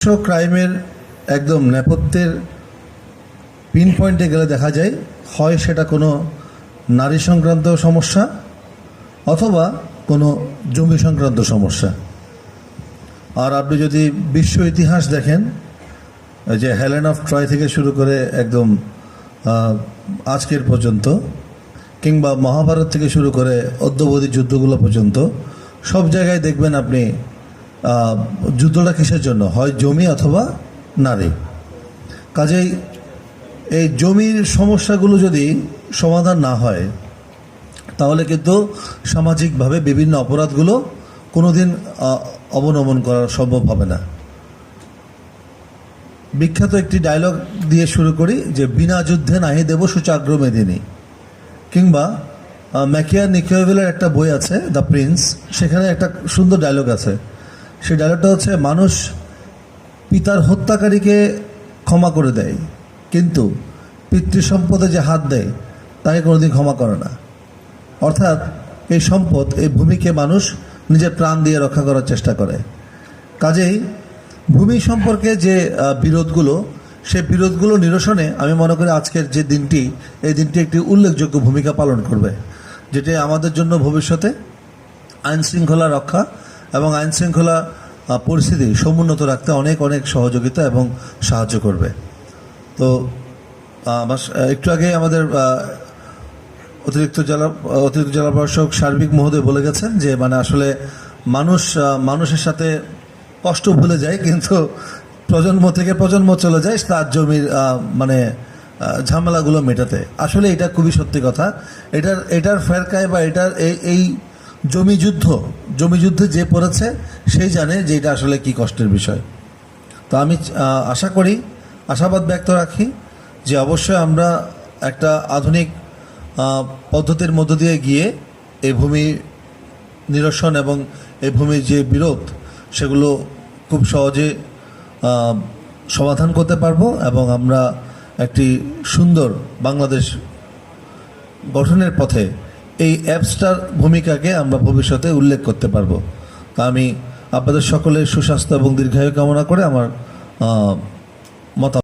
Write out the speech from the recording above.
ক্রাইমের একদম নেপথ্যের পিন পয়েন্টে গেলে দেখা যায় হয় সেটা কোনো নারী সংক্রান্ত সমস্যা অথবা কোনো জমি সংক্রান্ত সমস্যা। আর আপনি যদি বিশ্ব ইতিহাস দেখেন, যে হেলেন অফ ট্রয় থেকে শুরু করে একদম আজকের পর্যন্ত, কিংবা মহাভারত থেকে শুরু করে অদ্যাবধি যুদ্ধগুলো পর্যন্ত, সব জায়গায় দেখবেন আপনি যুদ্ধটা কিসের জন্য, হয় জমি অথবা নারী। কাজেই এই জমির সমস্যাগুলো যদি সমাধান না হয় তাহলে কিন্তু সামাজিকভাবে বিভিন্ন অপরাধগুলো কোনোদিন অবনমন করা সম্ভব হবে না। বিখ্যাত একটি ডায়লগ দিয়ে শুরু করি, যে বিনা যুদ্ধে নাহি দেব সুচাগ্র মেদিনী। কিংবা ম্যাকিয়াভেলির একটা বই আছে দ্য প্রিন্স, সেখানে একটা সুন্দর ডায়লগ আছে। সেই ডায়লগটা হচ্ছে, মানুষ পিতার হত্যাকারীকে ক্ষমা করে দেয়, কিন্তু পিতৃসম্পদে যে হাত দেয় তাকে কোনোদিন ক্ষমা করে না। অর্থাৎ এই সম্পদ, এই ভূমিকে মানুষ নিজের প্রাণ দিয়ে রক্ষা করার চেষ্টা করে। কাজেই ভূমি সম্পর্কে যে বিরোধগুলো, সেই বিরোধগুলো নিরসনে আমি মনে করি আজকের যে দিনটি, এই দিনটি একটি উল্লেখযোগ্য ভূমিকা পালন করবে, যেটি আমাদের জন্য ভবিষ্যতে আইন শৃঙ্খলা রক্ষা এবং আইন শৃঙ্খলা পরিস্থিতি সমুন্নত রাখতে অনেক অনেক সহযোগিতা এবং সাহায্য করবে। তো একটু আগে আমাদের অতিরিক্ত জেলা প্রশাসক সার্বিক মহোদয় বলে গেছেন যে আসলে মানুষের সাথে কষ্ট ভুলে যায়, কিন্তু প্রজন্ম থেকে প্রজন্ম চলে যায় তার জমির ঝামেলাগুলো মেটাতে। আসলে এটা খুবই সত্যি কথা। এটার ফেরকায় বা এটার এই জমিযুদ্ধে যে পড়েছে সেই জানে যে এটা আসলে কি কষ্টের বিষয়। তো আমি আশাবাদ ব্যক্ত রাখি যে অবশ্যই আমরা একটা আধুনিক পদ্ধতির মধ্য দিয়ে গিয়ে এই ভূমি নিরসন এবং এই ভূমির যে বিরোধ, সেগুলো খুব সহজে সমাধান করতে পারবো এবং আমরা একটি সুন্দর বাংলাদেশ গঠনের পথে এই অ্যাপসটার ভূমিকাকে আমরা ভবিষ্যতে উল্লেখ করতে পারবো। তা আমি আপনাদের সকলের সুস্বাস্থ্য এবং দীর্ঘায়ু কামনা করে আমার মতামত